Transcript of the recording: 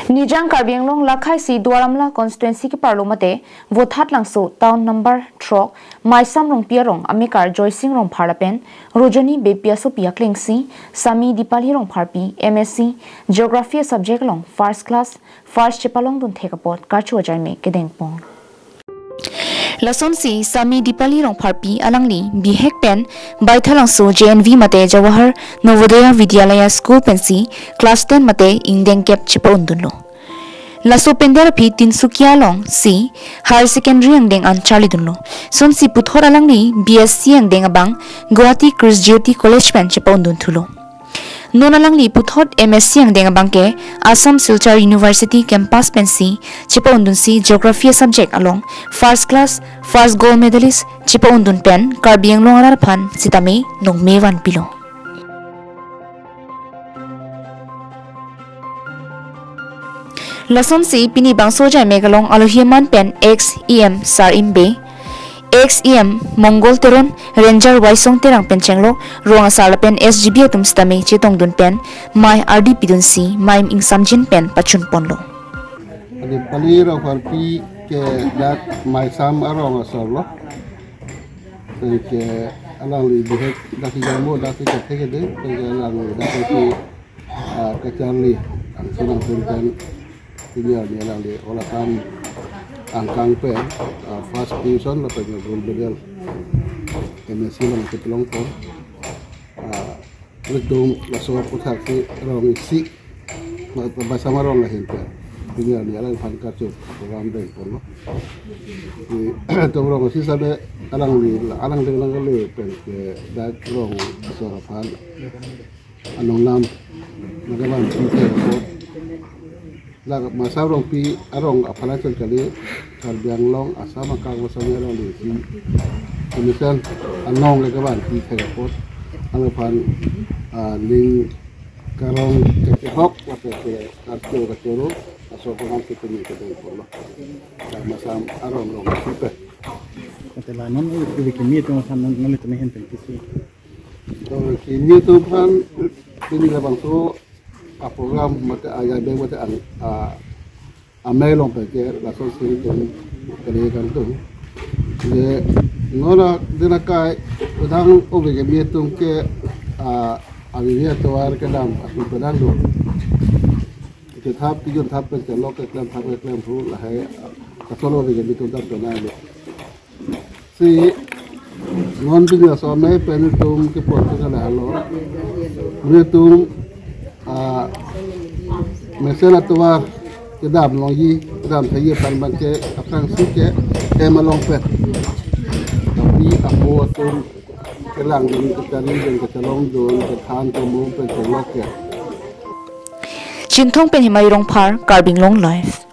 Nijang Karbianglong Lakhai Si Duaramla constituency ki parlomate vothat langso town number 3 Maisam rong pierong Amikar Joycing rong pharapen Rojani Bepiaso Piaklingsi Sami Dipali rong pharpi MSc Geography subject long first class first chepalong dun thekapot karchu ajai me kedengpong Lasonsi Sami Dipali rong pharpi alangli bihek pen baithalangso JNV mate Jawahar Navodaya Vidyalaya School pensi class 10 mate ingdeng kep chipondunlo Laso pendera phi Tinsukia long si higher secondary angdeng anchali dunlo sonsi puthor alangli BSc angdeng abang Guwahati Chris Jyoti College pen chipondun thulo Nonalangli puthot MSc angdeng abangke Assam Silchar University campus pensi chipondun si geography subject along first class first gold medalist chipondun pen Karbianglong alar phan sitame nongmewan pilo Lason si pini bangso jai megalong alohiman pen XEM sar imbe XEM Mongol teron Ranger Waisong terang penchenglo ruang asal pen SGB tum stame chitong dun pen mai RDP dun si mai ing samjin pen pachun ponlo adi pali ro farpi ke dak mai sam arong asarlo ke alang li dek dak jambo dak ke theke de ke alang dak ke kacali ang sunang pen dia ni alang li olakan angkang pen first division la pen gold medal MSc lang ke pelongpon letung la so puthak si rong si bahasa marong la hente dia ni alang fan kacu program deng pon di tong si sabe alang de lang le pen ke dak rong so fan anong nam nagawan si la masarong pi arong apala kali Karbianglong asam kang wasanya rong di si misan anong le kawan pi thekapot angpan ling karong kehok atau ke kartu kacoro aso pengan kitni kedai polo masam arong rong sipe katelanon ikimi to masam ngali tene hen pensi to kini to pan ini labang to program mata ayah beng mata amelong peke la sosial itu kali kan tu le ngora dina kai udang obege mietung ke avivia toar ke dam aku pedang do ke thap pijon thap pe lo ke klam thap ke klam hu la hai kasolo obege mietung dar to na le si ngon binya so me penutum ke pot ke la halo mietung mesela toar kedam longi kedam saya pan bangke apang suke kemalong pet tapi apo tu kelang dengan kecari dan kecelong don kethan temu pen celok ya Chinthong pen himai rong phar Karbianglong life